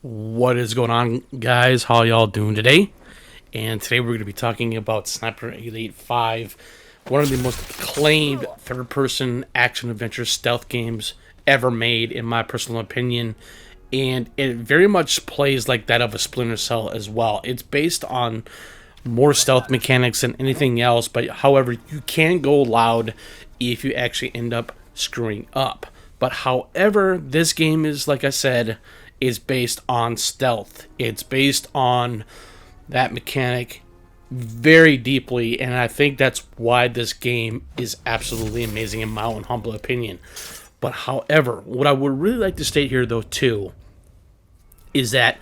What is going on, guys? How y'all doing today? And today we're going to be talking about Sniper Elite 5, one of the most acclaimed third-person action-adventure stealth games ever made, in my personal opinion. And it very much plays like that of a Splinter Cell as well. It's based on more stealth mechanics than anything else, but however, you can go loud if you actually end up screwing up. But however, this game is, like I said, is based on stealth. It's based on that mechanic very deeply, and I think that's why this game is absolutely amazing in my own humble opinion. But however, what I would really like to state here, though, too, is that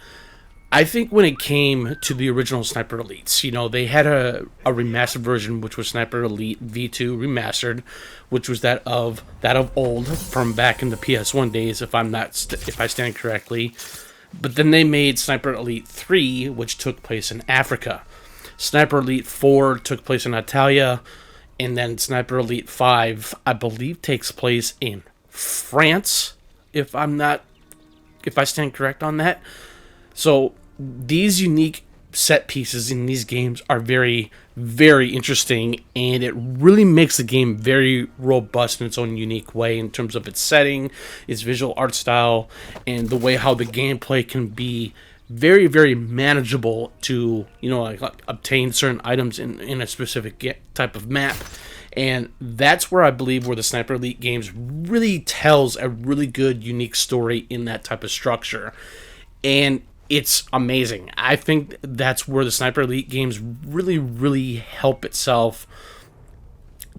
I think when it came to the original Sniper Elites, they had a remastered version, which was Sniper Elite V2 Remastered, which was that of old from back in the PS1 days, if I stand correctly. But then they made Sniper Elite 3, which took place in Africa. Sniper Elite 4 took place in Italia, and then Sniper Elite 5, I believe, takes place in France, if I stand correct on that. So these unique set pieces in these games are very, very interesting, and it really makes the game very robust in its own unique way in terms of its setting, its visual art style, and the way how the gameplay can be very, very manageable to, like obtain certain items in a specific type of map. And that's where I believe where the Sniper Elite games really tells a really good, unique story in that type of structure. And it's amazing. I think that's where the Sniper Elite games really, really help itself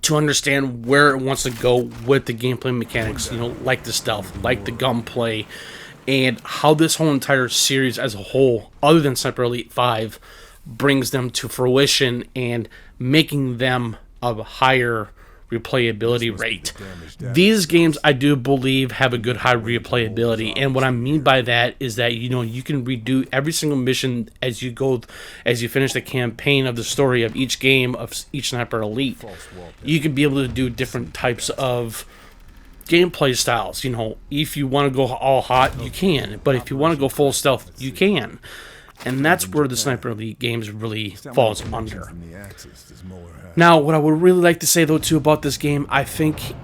to understand where it wants to go with the gameplay mechanics, like the stealth, like the gunplay, and how this whole entire series as a whole, other than Sniper Elite 5, brings them to fruition and making them of a higher replayability rate. These games, I do believe, have a good high replayability, and what I mean by that is that you can redo every single mission as you finish the campaign of the story of each game of each Sniper Elite. You can be able to do different types of gameplay styles. If you want to go all hot, you can, but if you want to go full stealth, you can. And that's where the Sniper Elite games really falls under. Now, what I would really like to say, though, too, about this game, I think,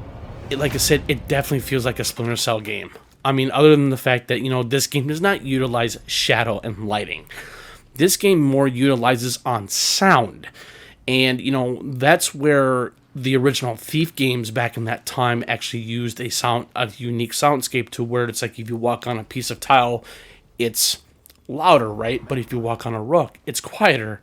like I said, it definitely feels like a Splinter Cell game. I mean, other than the fact that, this game does not utilize shadow and lighting. This game more utilizes on sound. And, that's where the original Thief games back in that time actually used a unique soundscape to where it's like if you walk on a piece of tile, it's louder, right? But if you walk on a rook, it's quieter.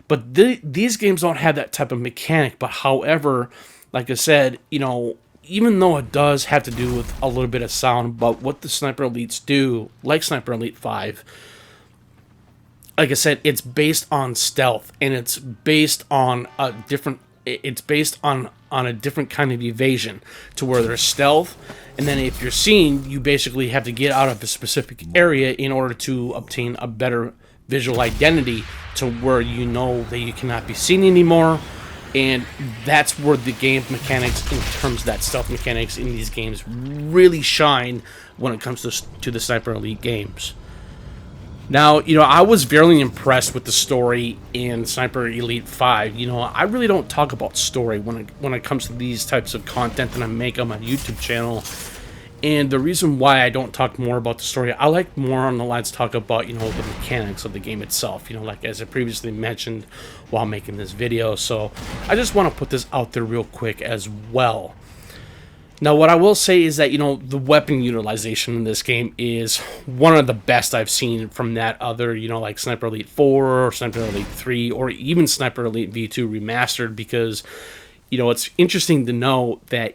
But these games don't have that type of mechanic. But however, like I said, even though it does have to do with a little bit of sound, but what the Sniper Elites do, like Sniper Elite 5, like I said, it's based on stealth, and it's based on a different kind of evasion, to where there's stealth, and then if you're seen, you basically have to get out of a specific area in order to obtain a better visual identity to where that you cannot be seen anymore. And that's where the game mechanics, in terms of that stealth mechanics in these games, really shine when it comes to the Sniper Elite games. Now, I was very impressed with the story in Sniper Elite 5. I really don't talk about story when it comes to these types of content that I make on my YouTube channel. And the reason why I don't talk more about the story, I like more on the lines to talk about, the mechanics of the game itself, like as I previously mentioned while making this video. So I just want to put this out there real quick as well. Now, what I will say is that, the weapon utilization in this game is one of the best I've seen from that other, like Sniper Elite 4 or Sniper Elite 3 or even Sniper Elite V2 Remastered, because, it's interesting to know that,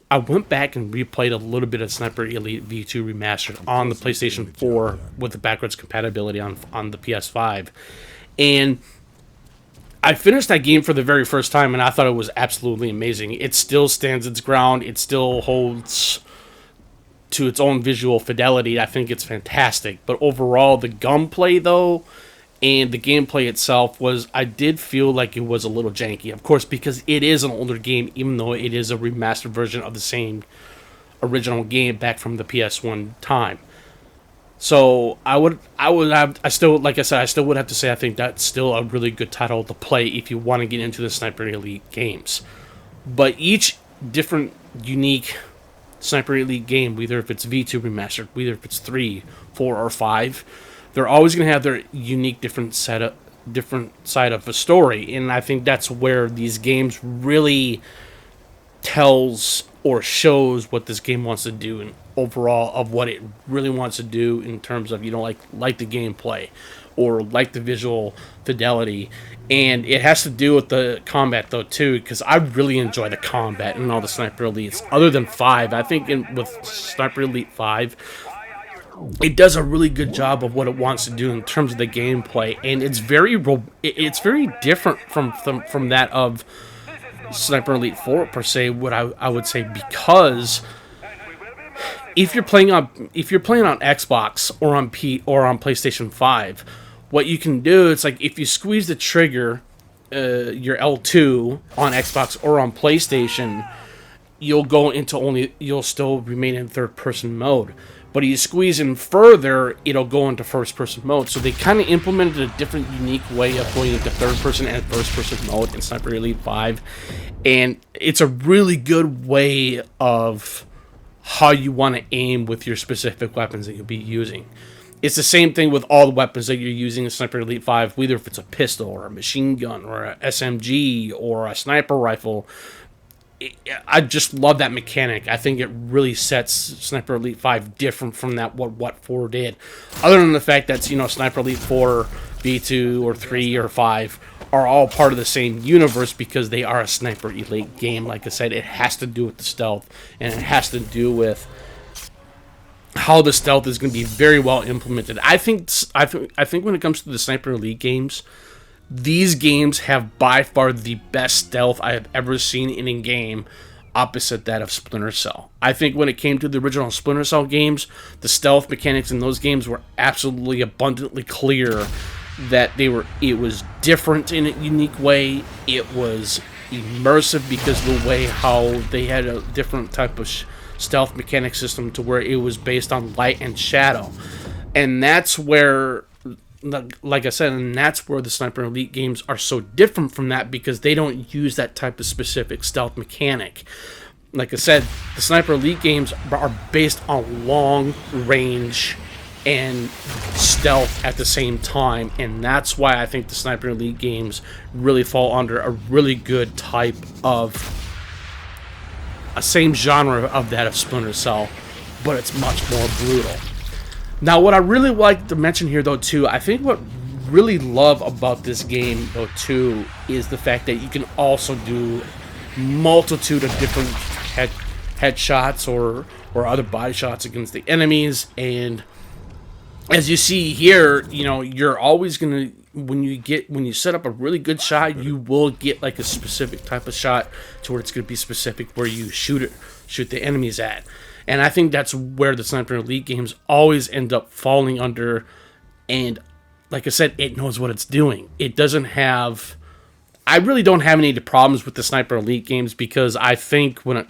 I went back and replayed a little bit of Sniper Elite V2 Remastered on the PlayStation 4 with the backwards compatibility on the PS5. And I finished that game for the very first time, and I thought it was absolutely amazing. It still stands its ground. It still holds to its own visual fidelity. I think it's fantastic. But overall, the gunplay, though, and the gameplay itself I did feel like it was a little janky. Of course, because it is an older game, even though it is a remastered version of the same original game back from the PS1 time. So I still, like I said, I still would have to say I think that's still a really good title to play if you want to get into the Sniper Elite games. But each different unique Sniper Elite game, whether if it's V2 remastered, whether if it's 3, 4, or 5, they're always going to have their unique different side of a story, and I think that's where these games really tells or shows what this game wants to do and overall of what it really wants to do in terms of like the gameplay or like the visual fidelity. And it has to do with the combat though too, because I really enjoy the combat in all the Sniper Elites other than 5. I think with Sniper Elite 5 it does a really good job of what it wants to do in terms of the gameplay, and it's very different from that of Sniper Elite 4 per se. What I would say, because if you're playing on Xbox or on PlayStation 5, what you can do, it's like if you squeeze the trigger, your L2 on Xbox or on PlayStation, you'll still remain in third person mode. But if you squeeze in further, it'll go into first person mode. So they kind of implemented a different, unique way of going into third person and first person mode in Sniper Elite 5. And it's a really good way of how you want to aim with your specific weapons that you'll be using. It's the same thing with all the weapons that you're using in Sniper Elite 5, whether if it's a pistol or a machine gun or a SMG or a sniper rifle. I just love that mechanic. I think it really sets Sniper Elite 5 different from what 4 did. Other than the fact that, Sniper Elite 4, V2, or 3, or 5 are all part of the same universe because they are a Sniper Elite game. Like I said, it has to do with the stealth, and it has to do with how the stealth is going to be very well implemented. I think when it comes to the Sniper Elite games, these games have by far the best stealth I have ever seen in a game, opposite that of Splinter Cell. I think when it came to the original Splinter Cell games, the stealth mechanics in those games were absolutely abundantly clear that it was different in a unique way. It was immersive because of the way how they had a different type of stealth mechanic system to where it was based on light and shadow. And that's where, like I said, and that's where the Sniper Elite games are so different from that, because they don't use that type of specific stealth mechanic. Like I said, the Sniper Elite games are based on long range and stealth at the same time, and that's why I think the Sniper Elite games really fall under a really good type of a same genre of that of Splinter Cell, but it's much more brutal. Now, what I really like to mention here, though, too, I think what really love about this game, though, too, is the fact that you can also do multitude of different headshots or other body shots against the enemies. And as you see here, you're always gonna, when you set up a really good shot, you will get like a specific type of shot to where it's gonna be specific where you shoot the enemies at. And I think that's where the Sniper Elite games always end up falling under. And like I said, it knows what it's doing. It doesn't have... I really don't have any problems with the Sniper Elite games, because I think when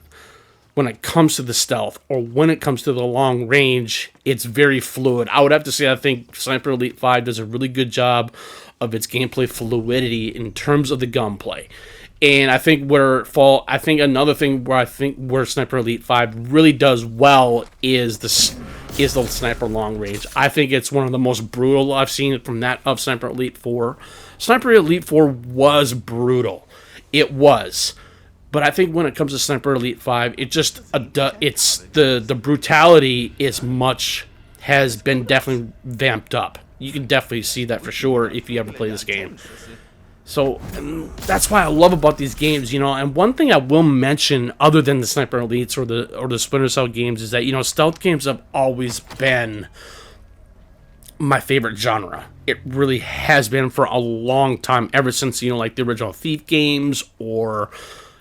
it comes to the stealth or when it comes to the long range, it's very fluid. I would have to say I think Sniper Elite 5 does a really good job of its gameplay fluidity in terms of the gunplay. And I think another thing where Sniper Elite 5 really does well is the sniper long range. I think it's one of the most brutal I've seen from that of Sniper Elite 4. Sniper Elite 4 was brutal. It was. But I think when it comes to Sniper Elite 5, the brutality has been definitely vamped up. You can definitely see that for sure if you ever play this game. So that's why I love about these games, And one thing I will mention, other than the Sniper Elites or the Splinter Cell games, is that stealth games have always been my favorite genre. It really has been for a long time, ever since like the original Thief games, or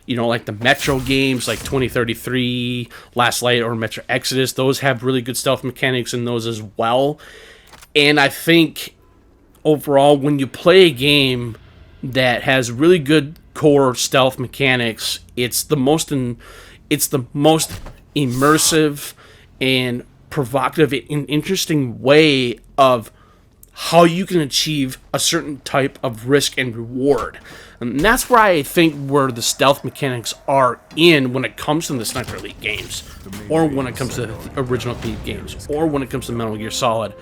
like the Metro games, like 2033, Last Light, or Metro Exodus. Those have really good stealth mechanics in those as well. And I think overall, when you play a game that has really good core stealth mechanics, it's the most immersive and provocative and interesting way of how you can achieve a certain type of risk and reward. And that's where I think where the stealth mechanics are in when it comes to the Sniper Elite games, or when it comes to the original Thief games, or when it comes to Metal Gear Solid,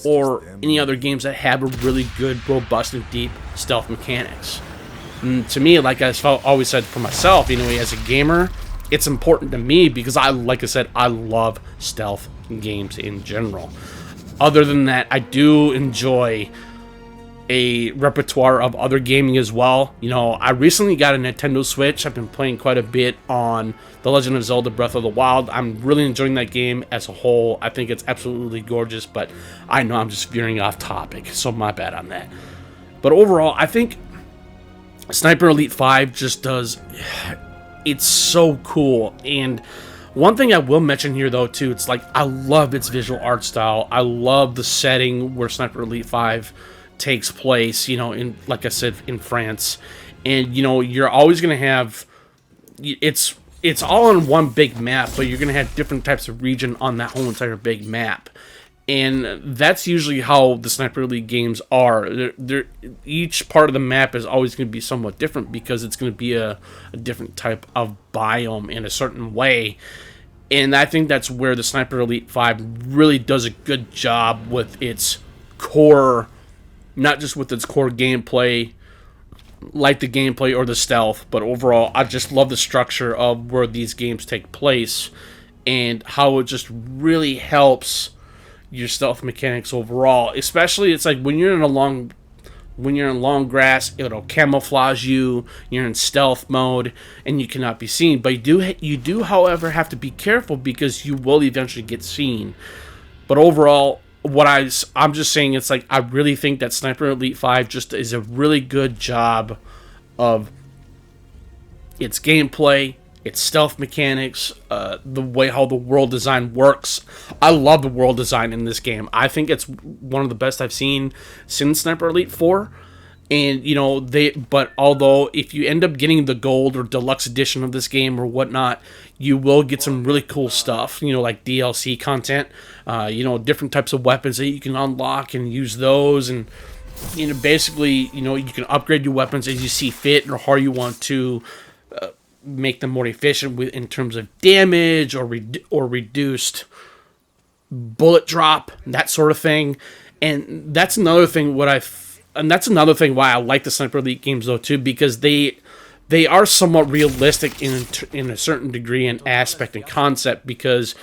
or any other games that have a really good, robust, and deep stealth mechanics. And to me, like I've always said for myself, anyway, as a gamer, it's important to me because like I said, I love stealth games in general. Other than that, I do enjoy a repertoire of other gaming as well. You know, I recently got a Nintendo Switch. I've been playing quite a bit on The Legend of Zelda Breath of the Wild. I'm really enjoying that game as a whole. I think it's absolutely gorgeous, but I know I'm just veering off topic, so my bad on that. But overall, I think Sniper Elite 5 just does... It's so cool. And one thing I will mention here, though, too, it's like I love its visual art style. I love the setting where Sniper Elite 5 takes place, you know, in, like I said, in France. And, you know, you're always going to have... It's all on one big map, but you're going to have different types of region on that whole entire big map. And that's usually how the Sniper Elite games are. Each part of the map is always going to be somewhat different because it's going to be a different type of biome in a certain way. And I think that's where the Sniper Elite 5 really does a good job with its core, not just with its core gameplay, like the gameplay or the stealth, but overall, I just love the structure of where these games take place and how it just really helps your stealth mechanics overall. Especially, it's like when you're in long grass, it'll camouflage you. You're in stealth mode, and you cannot be seen. But you do, however, have to be careful because you will eventually get seen. But overall, I'm just saying, it's like I really think that Sniper Elite 5 just is a really good job of its gameplay, its stealth mechanics, the way how the world design works. I love the world design in this game. I think it's one of the best I've seen since Sniper Elite 4. And, you know, but although if you end up getting the gold or deluxe edition of this game or whatnot, you will get some really cool stuff, you know, like DLC content, you know, different types of weapons that you can unlock and use those. And, you know, basically, you know, you can upgrade your weapons as you see fit or how you want to make them more efficient in terms of damage or reduced bullet drop, that sort of thing. And that's another thing that's another thing why I like the Sniper Elite games, though, too, because they are somewhat realistic in a certain degree and aspect and concept, because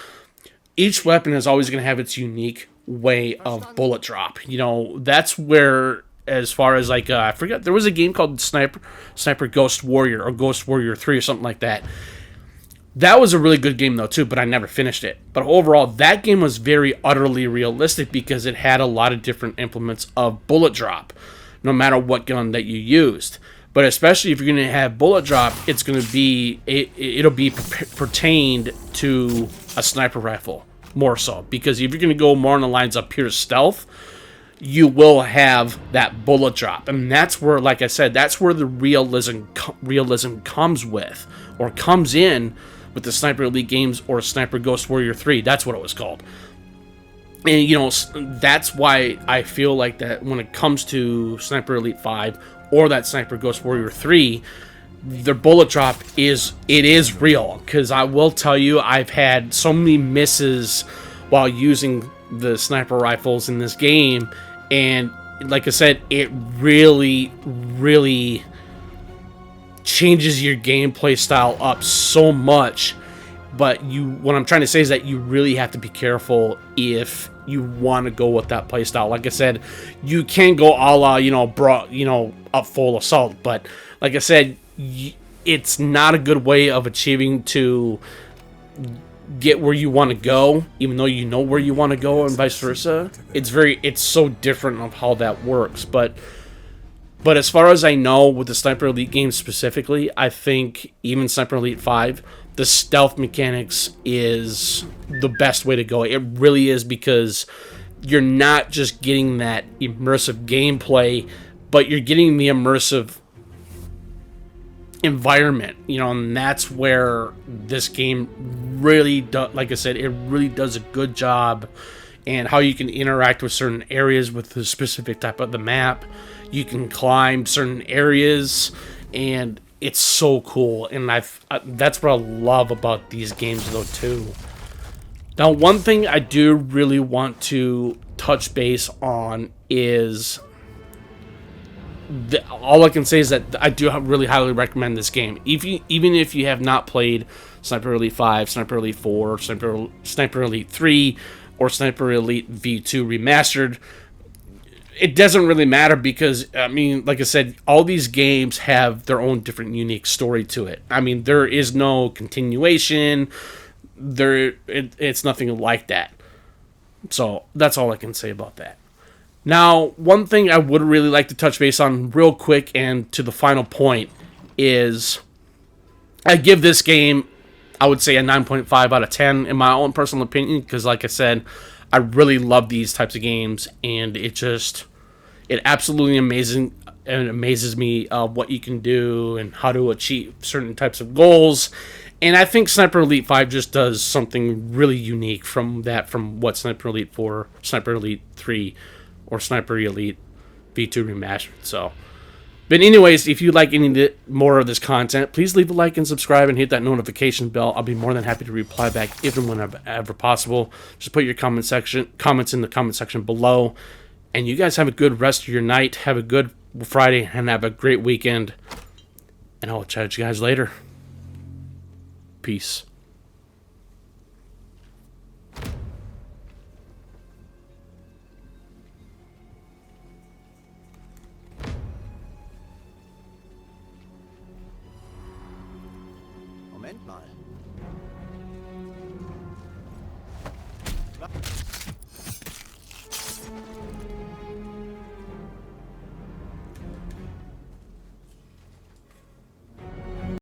each weapon is always going to have its unique way of bullet drop. You know, that's where, as far as like, I forget, there was a game called Sniper Ghost Warrior or Ghost Warrior 3 or something like that. That was a really good game, though, too, but I never finished it. But overall, that game was very utterly realistic because it had a lot of different implements of bullet drop, no matter what gun that you used. But especially if you're going to have bullet drop, it's going to be, it'll be pertained to a sniper rifle, more so. Because if you're going to go more on the lines of pure stealth, you will have that bullet drop. And that's where, like I said, that's where the realism comes in with the Sniper Elite games or Sniper Ghost Warrior 3. That's what it was called. And, you know, that's why I feel like that when it comes to Sniper Elite 5 or that Sniper Ghost Warrior 3, their bullet drop is real. Because I will tell you, I've had so many misses while using the sniper rifles in this game, and like I said, it really, really changes your gameplay style up so much. But what I'm trying to say is that you really have to be careful if you want to go with that play style. Like I said, you can go a la, up full assault, but like I said, it's not a good way of achieving to get where you want to go, even though you know where you want to go, and vice versa. It's so different of how that works. But as far as I know, with the Sniper Elite games specifically, I think even Sniper Elite 5, the stealth mechanics is the best way to go. It really is, because you're not just getting that immersive gameplay, but you're getting the immersive environment, and that's where this game really does, like I said, it really does a good job, and how you can interact with certain areas with the specific type of the map. You can climb certain areas, and it's so cool. And that's what I love about these games, though, too. Now, one thing I do really want to touch base on is all I can say is that I do really highly recommend this game. Even if you have not played Sniper Elite 5, Sniper Elite 4, Sniper Elite 3, or Sniper Elite V2 Remastered, it doesn't really matter because, I mean, like I said, all these games have their own different unique story to it. I mean, there is no continuation. It's nothing like that. So that's all I can say about that. Now, one thing I would really like to touch base on real quick and to the final point is I give this game, I would say, a 9.5 out of 10 in my own personal opinion, because like I said, I really love these types of games, and it absolutely amazes me what you can do and how to achieve certain types of goals. And I think Sniper Elite 5 just does something really unique from what Sniper Elite 4, Sniper Elite 3, or Sniper Elite V2 Remastered. So, but anyways, if you like any more of this content, please leave a like and subscribe and hit that notification bell. I'll be more than happy to reply back if and whenever possible. Just put your comments in the comment section below. And you guys have a good rest of your night. Have a good Friday and have a great weekend. And I'll chat with you guys later. Peace. Moment mal.